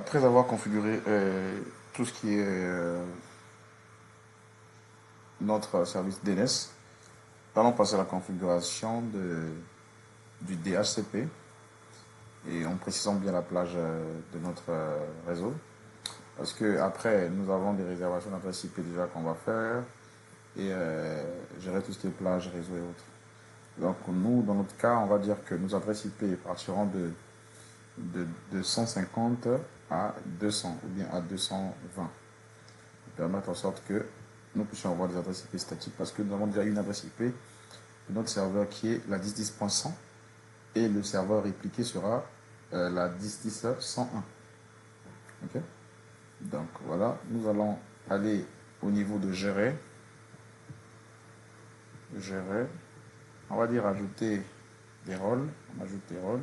Après avoir configuré tout ce qui est notre service DNS, nous allons passer à la configuration du DHCP et en précisant bien la plage de notre réseau. Parce que après, nous avons des réservations d'adresse IP déjà qu'on va faire et gérer tout ce qui est plage, réseau et autres. Donc nous, dans notre cas, on va dire que nos adresses IP partiront de 150 à 200 ou bien à 220. Permettre en sorte que nous puissions avoir des adresses IP statiques parce que nous avons déjà une adresse IP de notre serveur qui est la 10.10.100 et le serveur répliqué sera la 10.10.101. Ok. Donc voilà, nous allons aller au niveau de gérer. On va dire ajouter des rôles. On ajoute des rôles.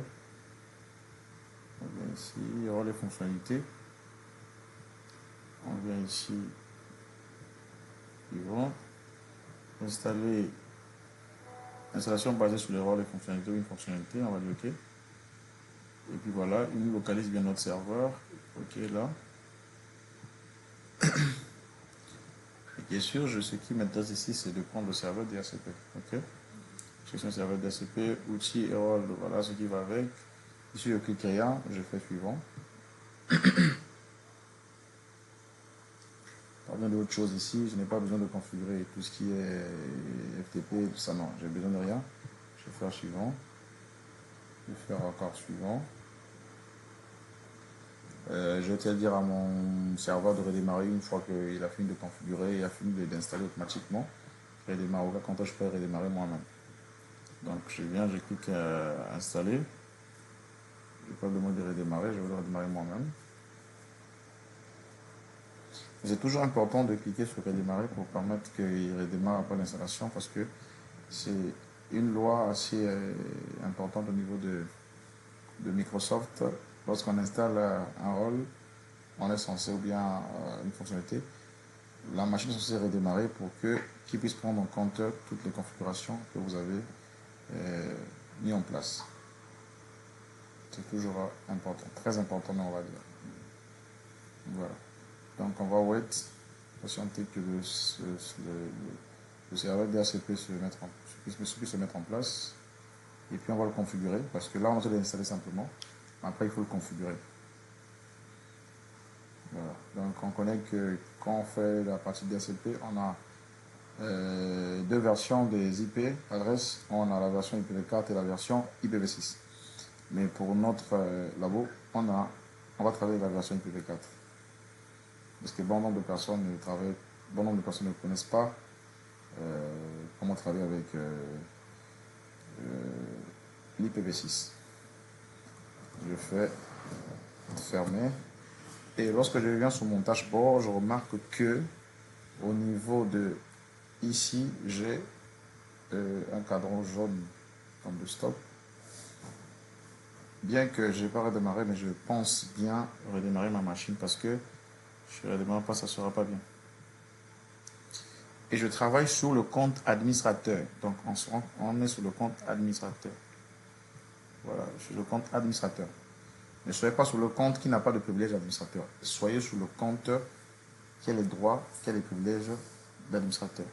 On vient ici, rôles et fonctionnalités. On vient ici, suivant. Installer installation basée sur les rôles et fonctionnalités ou une fonctionnalité. On va dire OK. Et puis voilà, il nous localise bien notre serveur. OK là. Et bien sûr, ce qui m'intéresse ici, c'est de prendre le serveur DHCP. OK. Je suis un serveur DHCP, outils et rôles, voilà ce qui va avec. Ici, je clique rien, je fais suivant. Pardon d'autres choses ici, je n'ai pas besoin de configurer tout ce qui est FTP, tout ça, non, j'ai besoin de rien. Je vais faire suivant. Je vais faire encore suivant. Je vais te dire à mon serveur de redémarrer une fois qu'il a fini de configurer, il a fini d'installer automatiquement. Je redémarre au cas quand je peux redémarrer moi-même. Donc je viens, je clique installer. Je n'ai pas besoin de redémarrer, je vais le redémarrer moi-même. C'est toujours important de cliquer sur redémarrer pour permettre qu'il redémarre après l'installation parce que c'est une loi assez importante au niveau de Microsoft. Lorsqu'on installe un rôle, on est censé, ou bien une fonctionnalité, la machine est censée redémarrer pour qu'il puisse prendre en compte toutes les configurations que vous avez mis en place. C'est toujours important, très important, on va dire. Voilà. Donc on va wait, patienter que le serveur DHCP puisse se mettre en place. Et puis on va le configurer, parce que là on va l'installer simplement. Après il faut le configurer. Voilà. Donc on connaît que quand on fait la partie DHCP, on a deux versions des IP adresses. On a la version IPv4 et la version IPv6. Mais pour notre labo, on va travailler avec la version IPv4. Parce que bon nombre de personnes ne connaissent pas comment travailler avec l'IPv6. Je fais fermer. Et lorsque je viens sur mon dashboard, je remarque que au niveau de ici, j'ai un cadran jaune comme de stop. Bien que je n'ai pas redémarré, mais je pense bien redémarrer ma machine parce que je ne redémarre pas, ça ne sera pas bien. Et je travaille sur le compte administrateur. Donc on est sur le compte administrateur. Voilà, sur le compte administrateur. Ne soyez pas sur le compte qui n'a pas de privilège d'administrateur. Soyez sur le compte qui a les droits, qui a les privilèges d'administrateur.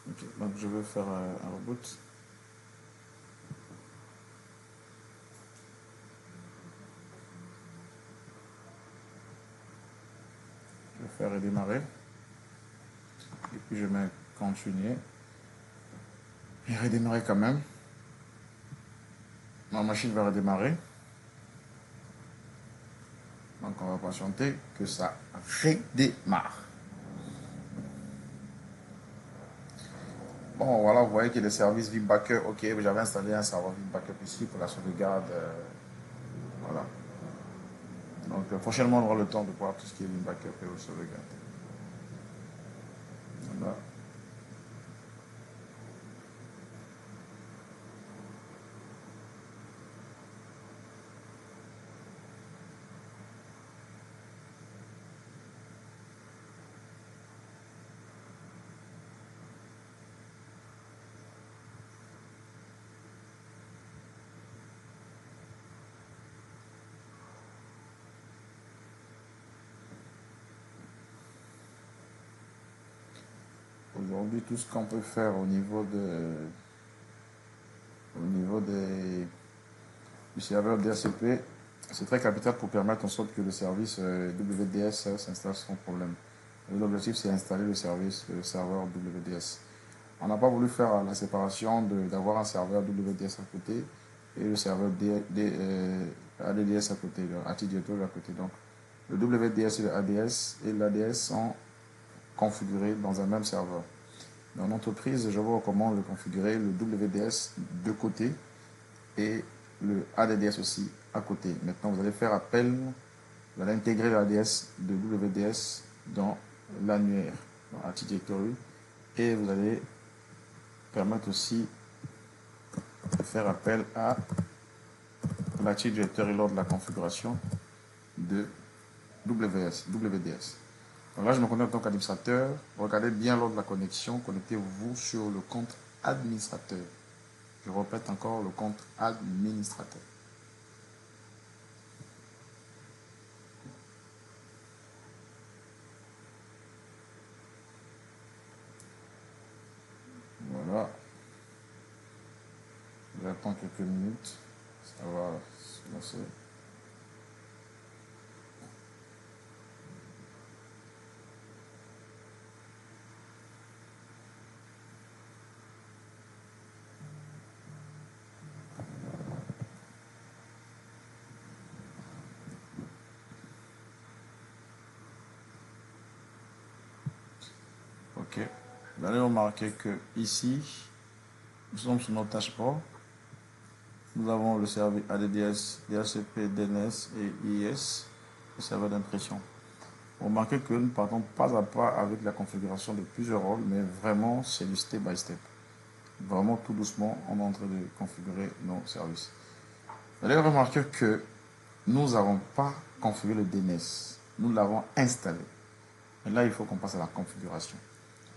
Okay. Donc je vais faire un reboot. Je vais faire redémarrer. Et puis je mets continuer. Et redémarrer quand même. Ma machine va redémarrer. Donc on va patienter que ça redémarre. Bon, voilà, vous voyez que le service Vim Backup, ok, j'avais installé un serveur Vim Backup ici pour la sauvegarde. Voilà. Donc prochainement, on aura le temps de voir tout ce qui est Vim Backup et la sauvegarde. Voilà. Aujourd'hui, tout ce qu'on peut faire au niveau du serveur DHCP, c'est très capital pour permettre en sorte que le service WDS s'installe sans problème. L'objectif, c'est installer le serveur WDS. On n'a pas voulu faire la séparation d'avoir un serveur WDS à côté et le serveur ADDS à côté, le Active Directory à côté. Donc, le WDS et l'ADS sont configurés dans un même serveur. Dans l'entreprise, je vous recommande de configurer le WDS de côté et le ADDS aussi à côté. Maintenant, vous allez faire appel, vous allez intégrer l'ADS de WDS dans l'annuaire, dans Active Directory, et vous allez permettre aussi de faire appel à l'Active Directory lors de la configuration de WDS. Donc là, je me connecte en tant qu'administrateur. Regardez bien lors de la connexion, connectez-vous sur le compte administrateur. Je répète encore le compte administrateur. Voilà. J'attends quelques minutes. Ça va se lancer. Ok. Vous allez remarquer que ici, nous sommes sur notre dashboard. Nous avons le service ADDS, DHCP, DNS et IIS, le serveur d'impression. Remarquez que nous ne partons pas à pas avec la configuration de plusieurs rôles, mais vraiment c'est du step by step. Vraiment tout doucement, on est en train de configurer nos services. Vous allez remarquer que nous n'avons pas configuré le DNS. Nous l'avons installé. Et là, il faut qu'on passe à la configuration.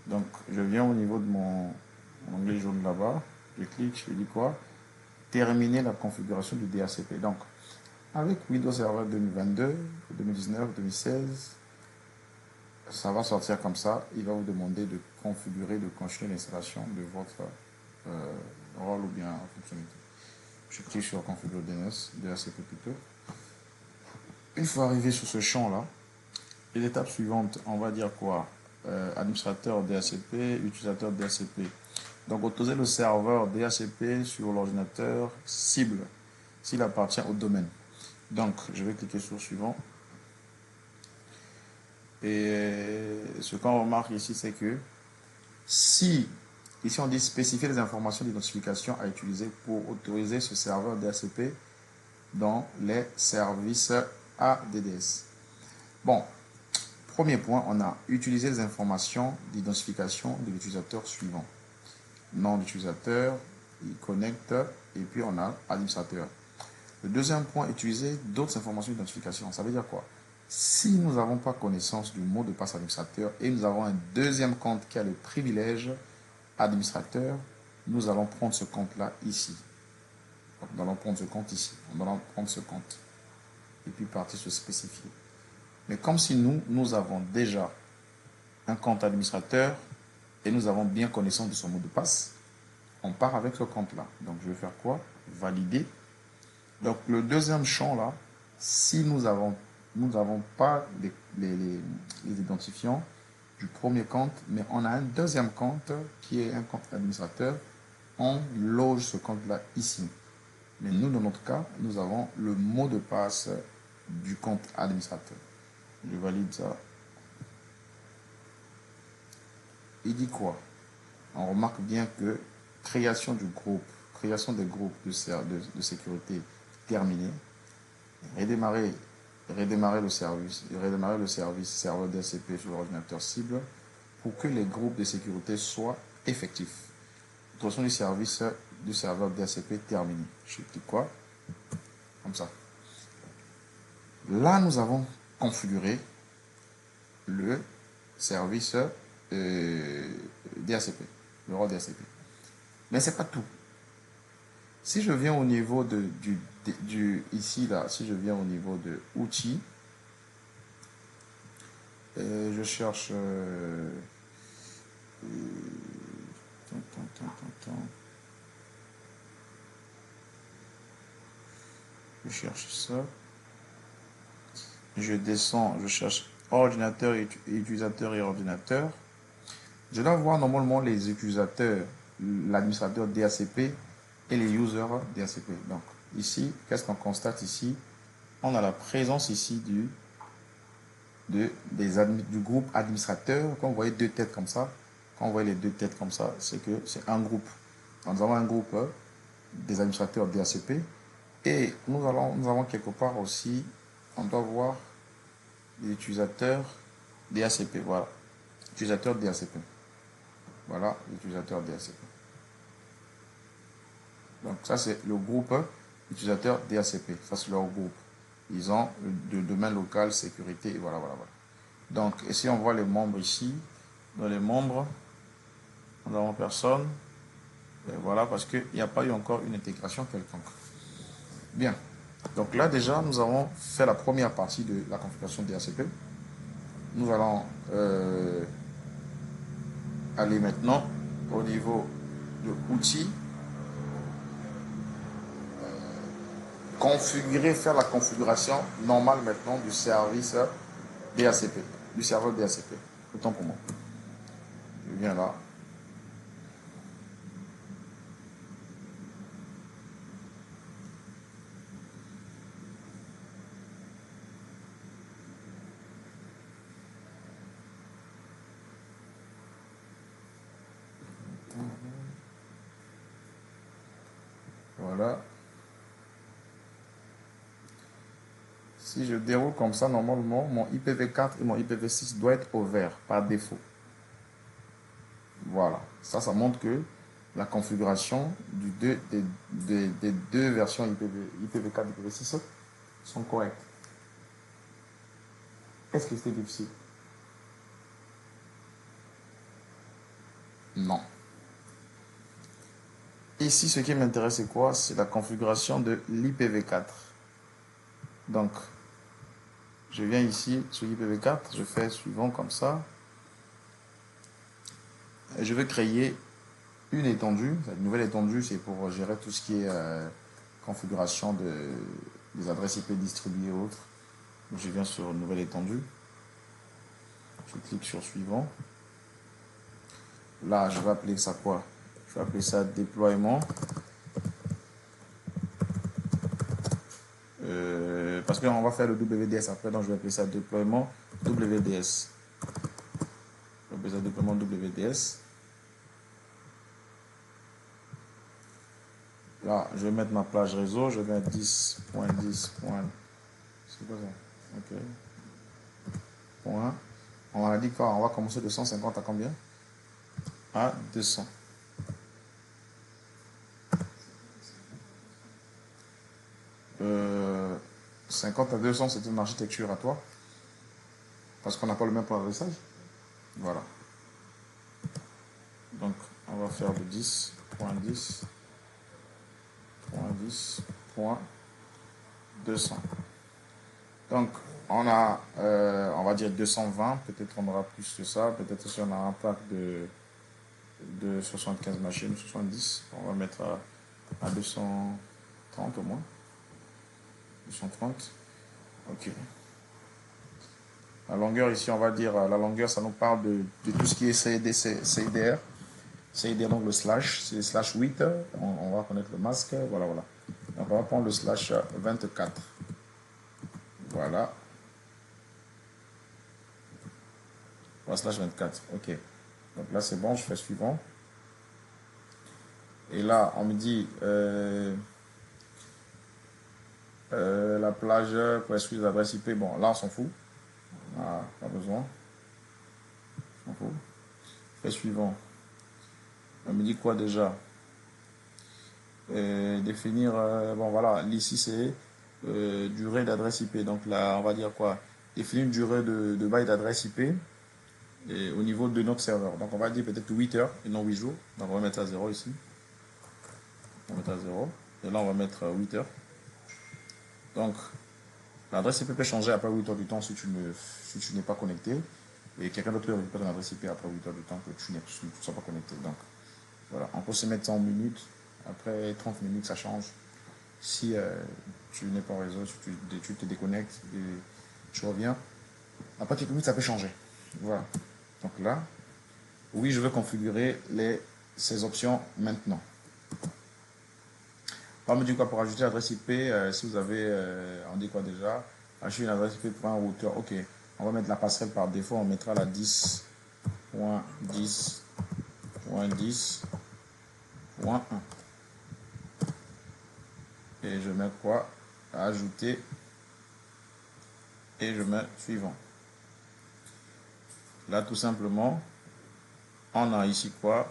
Donc, je viens au niveau de mon onglet jaune là-bas. Je clique, je dis quoi? Terminer la configuration du DHCP. Donc, avec Windows Server 2022, 2019, 2016, ça va sortir comme ça. Il va vous demander de configurer, de continuer l'installation de votre rôle ou bien fonctionnalité. Je clique sur configurer DNS, DHCP plutôt. Une fois arrivé sur ce champ-là, l'étape suivante, on va dire quoi? Administrateur DHCP, utilisateur DHCP. Donc, autoriser le serveur DHCP sur l'ordinateur cible, s'il appartient au domaine. Donc, je vais cliquer sur suivant. Et ce qu'on remarque ici, c'est que si, ici on dit spécifier les informations d'identification à utiliser pour autoriser ce serveur DHCP dans les services ADDS. Bon, premier point, on a utilisé les informations d'identification de l'utilisateur suivant. Nom d'utilisateur, il connecte, et puis on a administrateur. Le deuxième point, utiliser d'autres informations d'identification. Ça veut dire quoi? Si nous n'avons pas connaissance du mot de passe administrateur et nous avons un deuxième compte qui a le privilège administrateur, nous allons prendre ce compte-là ici. Donc, nous allons prendre ce compte ici. Nous allons prendre ce compte. Et puis partir se spécifier. Mais comme si nous avons déjà un compte administrateur et nous avons bien connaissance de son mot de passe, on part avec ce compte-là. Donc, je vais faire quoi? Valider. Donc, le deuxième champ là, si nous n'avons pas les identifiants du premier compte, mais on a un deuxième compte qui est un compte administrateur, on loge ce compte-là ici. Mais nous, dans notre cas, nous avons le mot de passe du compte administrateur. Je valide ça. Il dit quoi? On remarque bien que création du groupe, création des groupes de sécurité terminée. Redémarrer le service serveur DHCP sur l'ordinateur cible pour que les groupes de sécurité soient effectifs. Autorisation du service du serveur DHCP terminé. Je clique quoi? Comme ça. Là, nous avons configuré le service DHCP, le rôle DHCP. Mais ce n'est pas tout. Si je viens au niveau ici, là, si je viens au niveau de outils, je cherche Attends. Je cherche ça. Je descends, je cherche ordinateur, utilisateur et ordinateur. Je dois voir normalement les utilisateurs, l'administrateur DHCP et les users DHCP. Donc ici, qu'est-ce qu'on constate ici? On a la présence ici du groupe administrateur. Quand vous voyez deux têtes comme ça, quand vous voyez les deux têtes comme ça, c'est que c'est un groupe. Donc, nous avons un groupe des administrateurs DHCP et nous avons quelque part aussi, on doit voir les utilisateurs DHCP. Voilà, utilisateurs DHCP. Voilà, l'utilisateur DHCP. Donc ça c'est le groupe utilisateur DHCP. Ça c'est leur groupe. Ils ont le domaine local, sécurité, et voilà. Donc, et si on voit les membres ici, dans les membres, nous avons personne. Et voilà, parce qu'il n'y a pas eu encore une intégration quelconque. Bien. Donc là déjà, nous avons fait la première partie de la configuration DHCP. Nous allons aller maintenant au niveau de outils. Configurer, faire la configuration normale maintenant du service DHCP, du serveur DHCP. Autant pour moi. Je viens là. Voilà. Si je déroule comme ça, normalement, mon IPv4 et mon IPv6 doivent être au vert par défaut. Voilà. Ça montre que la configuration des deux versions IPv4 et IPv6 sont correctes. Est-ce que c'était difficile? Non. Ici, ce qui m'intéresse, c'est quoi? C'est la configuration de l'IPv4. Donc, je viens ici sur IPv4, je fais suivant comme ça. Et je vais créer une étendue. Cette nouvelle étendue, c'est pour gérer tout ce qui est configuration des adresses IP distribuées et autres. Donc, je viens sur une nouvelle étendue. Je clique sur suivant. Là, je vais appeler ça quoi? Je vais appeler ça déploiement. Parce qu'on va faire le WDS après, donc je vais appeler ça déploiement WDS. Je vais appeler ça déploiement WDS. Là, je vais mettre ma plage réseau, je vais mettre 10.10. C'est quoi ça? Ok. Point. On a dit quoi? On va commencer de 150 à combien? À 200. Euh, 50 à 200, c'est une architecture à toi. Parce qu'on n'a pas le même point d'adressage. Voilà. Donc, on va faire de 10.10.10.200. Donc, on a, on va dire 220. Peut-être on aura plus que ça. Peut-être si on a un pack de 75 machines, 70, on va mettre à 230 au moins. 230. Ok. La longueur ici, on va dire, la longueur, ça nous parle de tout ce qui est CIDR. CIDR, donc le slash, c'est slash 8. On va connaître le masque. Voilà. Donc on va prendre le slash 24. Voilà. Slash 24. Ok. Donc là, c'est bon, je fais suivant. Et là, on me dit la plage pour exclure l'adresse IP. Bon, là, on s'en fout. Ah, pas besoin. On s'en fout. Je fais suivant. On me dit quoi déjà? Définir, bon voilà, ici c'est durée d'adresse IP. Donc là, on va dire quoi? Définir une durée de bail d'adresse IP et au niveau de notre serveur. Donc on va dire peut-être 8 heures et non 8 jours. Donc on va mettre à 0 ici. On va mettre à 0. Et là on va mettre 8 heures. Donc l'adresse IP peut changer après 8 heures du temps si tu n'es pas connecté. Et quelqu'un d'autre peut récupérer l'adresse IP après 8 heures du temps que tu ne sois pas connecté. Donc Voilà, on peut se mettre ça en minutes. Après 30 minutes, ça change. Si tu n'es pas en réseau, tu te déconnectes et tu reviens. Après quelques minutes, ça peut changer. Voilà. Donc là, oui, je veux configurer ces options maintenant. On me dit quoi pour ajouter l'adresse IP, si vous avez, on dit quoi déjà, ajouter une adresse IP pour un routeur. Ok, on va mettre la passerelle par défaut, on mettra la 10.10.10.1. Et je mets quoi? Ajouter. Et je mets suivant. Là, tout simplement, on a ici quoi?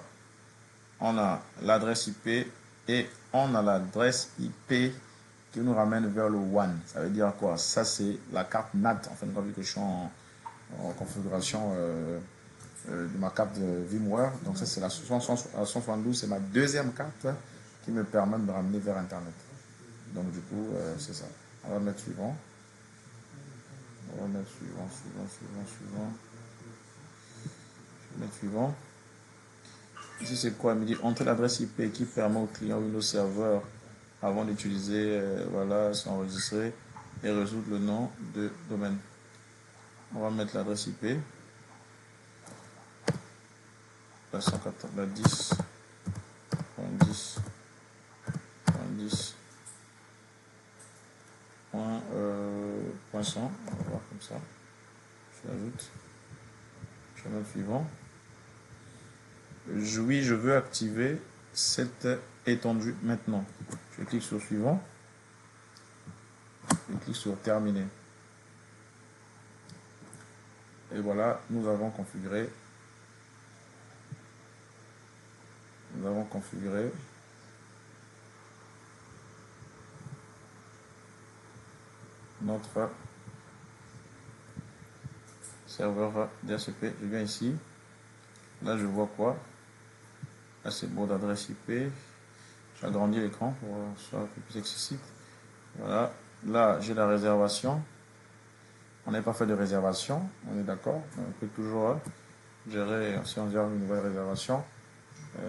On a l'adresse IP et on a l'adresse IP qui nous ramène vers le WAN. Ça veut dire quoi? Ça, c'est la carte NAT. En fait, vu que je suis en configuration de ma carte de VMware. Donc, ça, c'est la 172. C'est ma deuxième carte qui me permet de ramener vers Internet. Donc, du coup, c'est ça. On va mettre suivant. On va mettre suivant. Je vais mettre suivant. Ici, c'est quoi? Il me dit entrer l'adresse IP qui permet au client Windows Server avant d'utiliser, voilà, s'enregistrer et résoudre le nom de domaine. On va mettre l'adresse IP. La 10.10.10.100. On va voir comme ça. Je l'ajoute. Je vais mettre suivant. Oui, je veux activer cette étendue maintenant. Je clique sur suivant. Je clique sur terminer. Et voilà, nous avons configuré notre serveur DHCP. Je viens ici. Là, je vois quoi? Là, c'est bon d'adresse IP. J'agrandis l'écran pour que ce soit un peu plus accessible. Voilà. Là, j'ai la réservation. On n'a pas fait de réservation. On est d'accord. On peut toujours gérer, si on gère une nouvelle réservation.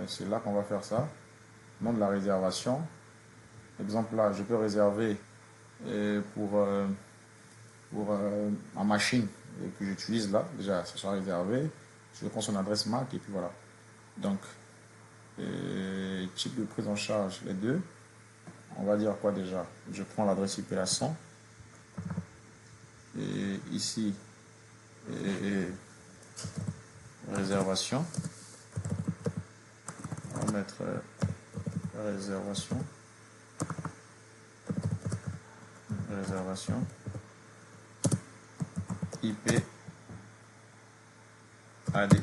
C'est là qu'on va faire ça. Nom de la réservation. Exemple là, je peux réserver pour ma machine que j'utilise là. Déjà, ça sera réservé. Je prends son adresse MAC et puis voilà. Donc, type de prise en charge, les deux. On va dire quoi déjà? Je prends l'adresse IP à 100. Et ici, réservation. On va mettre réservation. IP AD.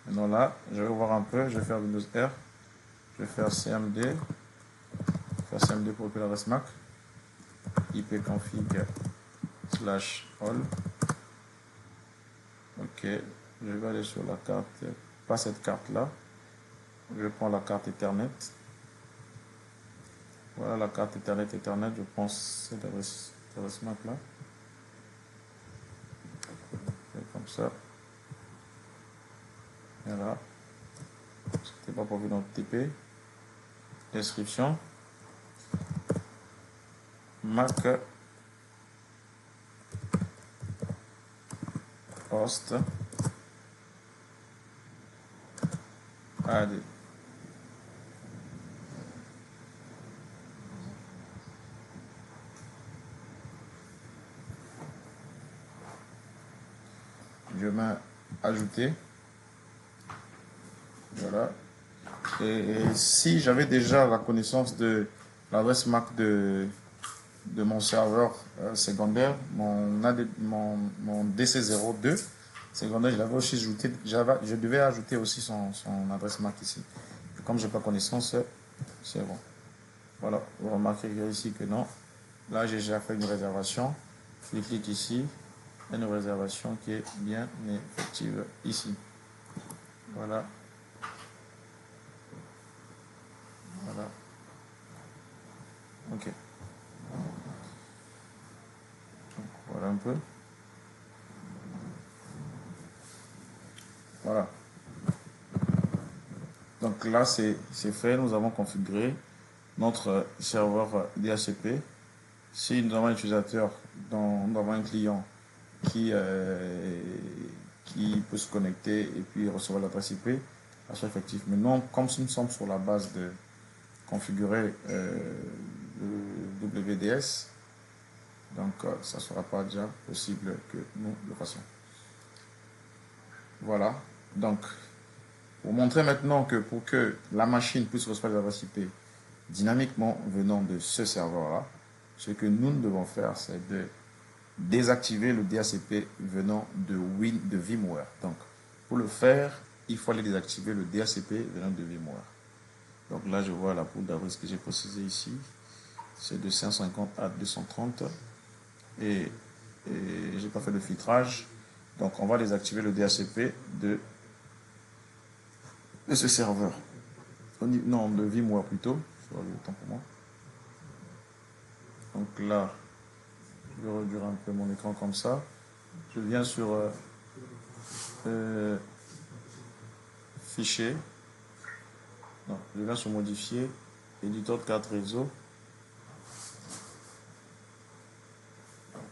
Maintenant là, je vais voir un peu. Je vais faire Windows R. Je vais faire CMD. Pour l'adresse MAC. ipconfig /all. Ok, je vais aller sur la carte, pas cette carte là. Je prends la carte Ethernet. Voilà la carte Ethernet. Je prends cette adresse MAC là. Comme ça. Voilà. C'était pas prévu dans le TP. Description. Mac host AD. Je mets ajouter. Voilà. Et si j'avais déjà la connaissance de l'adresse MAC de mon serveur secondaire, mon DC02 secondaire, je l'avais aussi ajouté. Je devais ajouter aussi son adresse MAC ici. Puis comme je n'ai pas connaissance, c'est bon. Voilà, vous remarquez ici que non. Là, j'ai déjà fait une réservation. Je clique ici. Une réservation qui est bien effective ici. Voilà. Voilà. Ok. Donc, voilà un peu. Voilà. Donc là, c'est fait. Nous avons configuré notre serveur DHCP. Si nous avons un utilisateur, nous avons un client qui peut se connecter et puis recevoir l'adresse IP, ça soit effectif. Mais non, comme nous sommes sur la base de configurer le WDS, donc ça ne sera pas déjà possible que nous le fassions. Voilà. Donc, pour montrer maintenant que pour que la machine puisse recevoir l'adresse IP dynamiquement venant de ce serveur-là, ce que nous devons faire, c'est de désactiver le DHCP venant de VMware. Donc, pour le faire, il faut aller désactiver le DHCP venant de VMware. Donc là, je vois la poule d'adresse que j'ai précisée ici. C'est de 150 à 230. Et j'ai pas fait de filtrage. Donc, on va désactiver le DHCP de ce serveur. Non, de VMware plutôt. Autant pour moi. Donc là, je vais réduire un peu mon écran comme ça. Je viens sur fichier. Non, je viens sur modifier, éditeur de carte réseau.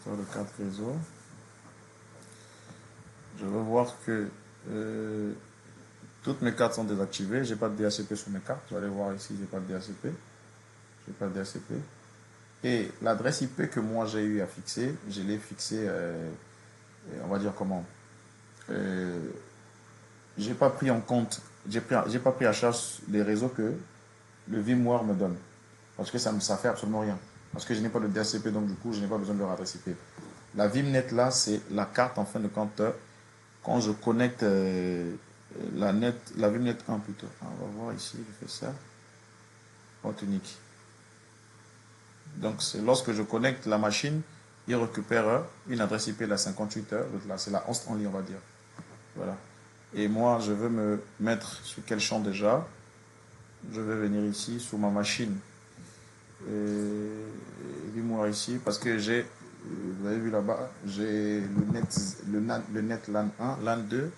Faire le carte réseau. Je vais voir que toutes mes cartes sont désactivées. J'ai pas de DHCP sur mes cartes. Vous allez voir ici, j'ai pas de DHCP. J'ai pas de DHCP. Et l'adresse IP que moi j'ai eu à fixer, je l'ai fixée, on va dire comment. J'ai pas pris en compte, j'ai pas pris à charge les réseaux que le VMware me donne. Parce que ça ne fait absolument rien. Parce que je n'ai pas de DHCP, donc du coup, je n'ai pas besoin de leur adresse IP. La VMnet là, c'est la carte en fin de compte quand je connecte la VMnet 1 plutôt. On va voir ici, je fais ça. Porte unique. Donc c'est lorsque je connecte la machine, il récupère une adresse IP de la 58 heures. Là, c'est la host only, on va dire. Voilà. Et moi, je veux me mettre sur quel champ déjà. Je vais venir ici sur ma machine. VMware ici parce que j'ai, vous avez vu là-bas, j'ai le net LAN 1, LAN 2,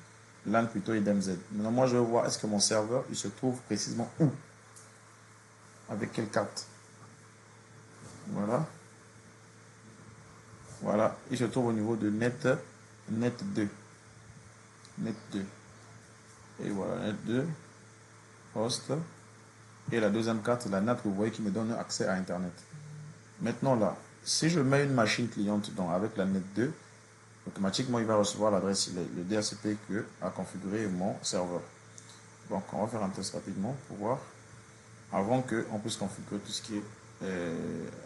LAN plutôt et DMZ. Maintenant, moi, je vais voir est-ce que mon serveur, il se trouve précisément où, avec quelle carte. Voilà. Voilà, il se trouve au niveau de net 2. Net 2. Et voilà, net 2, host. Et la deuxième carte, c'est la NAT que vous voyez qui me donne accès à Internet. Maintenant là, si je mets une machine cliente donc avec la net 2, automatiquement il va recevoir l'adresse, le DHCP que a configuré mon serveur. Donc on va faire un test rapidement pour voir avant qu'on puisse configurer tout ce qui est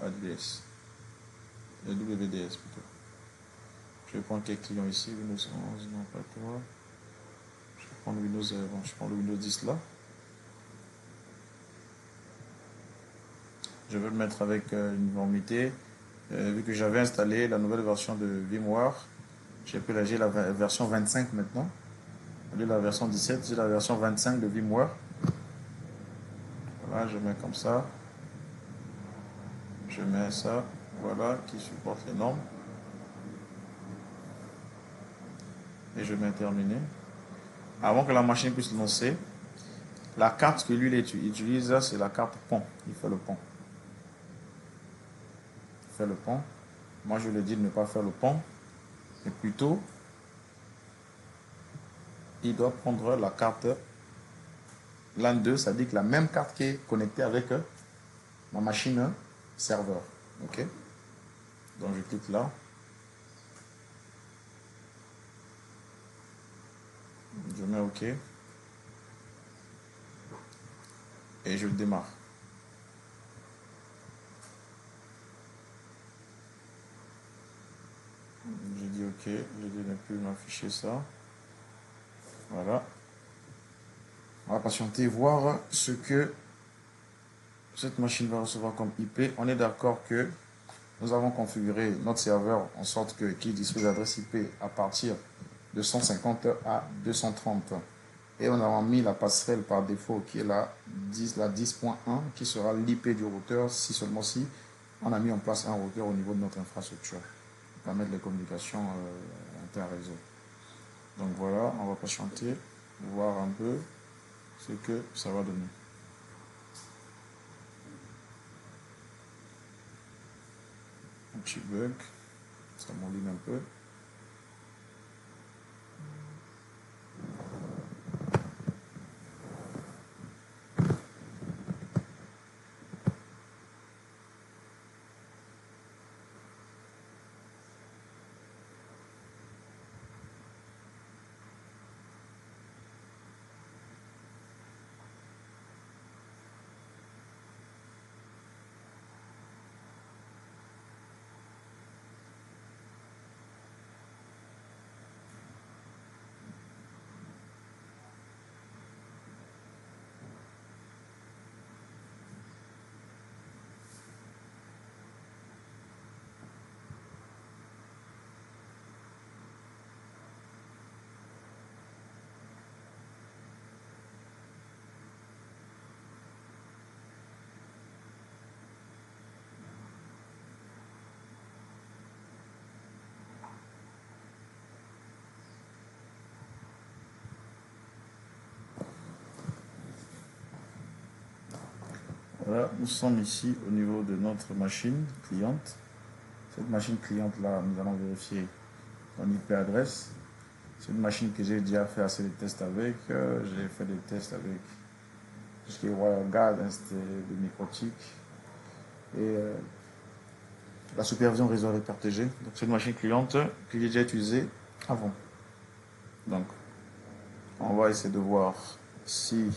AWS, WDS plutôt. Je vais prendre quelques clients ici, Windows 11, non pas toi. Je vais prendre Windows, je prends le Windows 10 là. Je vais le mettre avec une uniformité. Vu que j'avais installé la nouvelle version de VMware, j'ai la version 25 maintenant. Au lieu de la version 17, j'ai la version 25 de VMware. Voilà, je mets comme ça. Je mets ça, voilà, qui supporte les normes. Et je mets terminé. Avant que la machine puisse lancer, la carte que lui utilise, c'est la carte pont. Il fait le pont. Il fait le pont. Moi, je lui ai dit de ne pas faire le pont, mais plutôt, il doit prendre la carte LAN 2, ça dit que la même carte qui est connectée avec ma machine serveur. Ok. Donc, je clique là. Je mets OK. Et je démarre. J'ai dit OK. J'ai dit ne plus m'afficher ça. Voilà. On va patienter, voir ce que cette machine va recevoir comme IP. On est d'accord que nous avons configuré notre serveur en sorte qu'il dispose d'adresse IP à partir de 150 à 230. Et on a mis la passerelle par défaut qui est la 10.1 qui sera l'IP du routeur si seulement si on a mis en place un routeur au niveau de notre infrastructure pour permettre les communications inter-réseau. Donc voilà, on va patienter, voir un peu. ce que ça va donner. Un petit bug, ça m'enligne un peu. Voilà, nous sommes ici au niveau de notre machine cliente. Cette machine cliente là, nous allons vérifier son IP adresse. C'est une machine que j'ai déjà fait assez de tests avec. J'ai fait des tests avec tout ce qui est WireGuard, de microtik et la supervision réseau avec RTG. Donc c'est une machine cliente que j'ai déjà utilisée avant. Donc on va essayer de voir si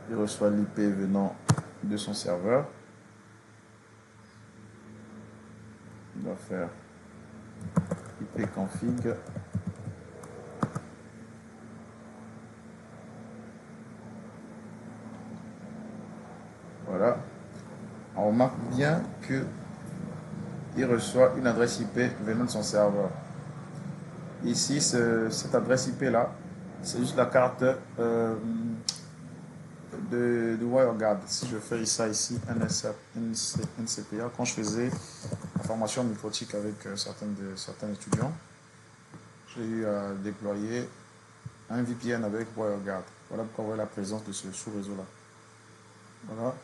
il reçoit l'IP venant de son serveur. On va faire ipconfig. Voilà. On remarque bien que il reçoit une adresse IP venant de son serveur. Ici, cette adresse IP là, c'est juste la carte de WireGuard. Si je fais ça ici, NCPA, quand je faisais la formation microtique avec certains étudiants, j'ai eu à déployer un VPN avec WireGuard. Voilà pourquoi vous voyez la présence de ce sous-réseau là. Voilà,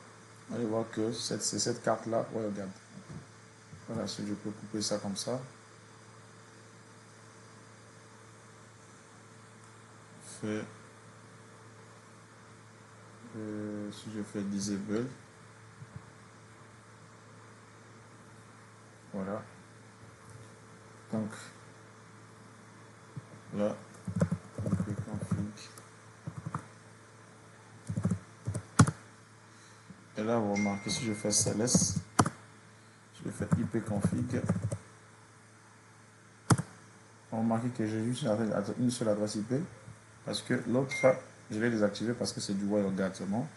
allez voir que c'est cette carte là, WireGuard. Voilà, si je peux couper ça comme ça. Si je fais disable, voilà. Donc là, ipconfig. Et là, vous remarquez, si je fais cls, je fais ipconfig, vous remarquez que j'ai juste une seule adresse IP parce que l'autre, je l'ai désactivé parce que c'est du WireGuard seulement.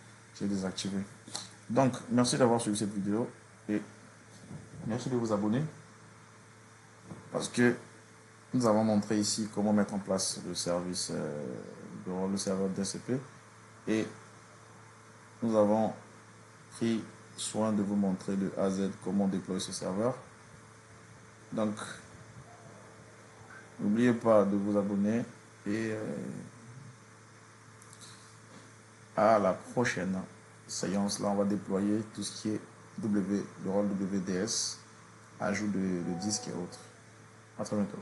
J'ai désactivé. Donc, merci d'avoir suivi cette vidéo et merci de vous abonner parce que nous avons montré ici comment mettre en place le service le serveur DHCP et nous avons pris soin de vous montrer de A à Z comment déployer ce serveur. Donc, n'oubliez pas de vous abonner et à la prochaine séance. Là, on va déployer tout ce qui est le rôle WDS, ajout de disques et autres. À très bientôt.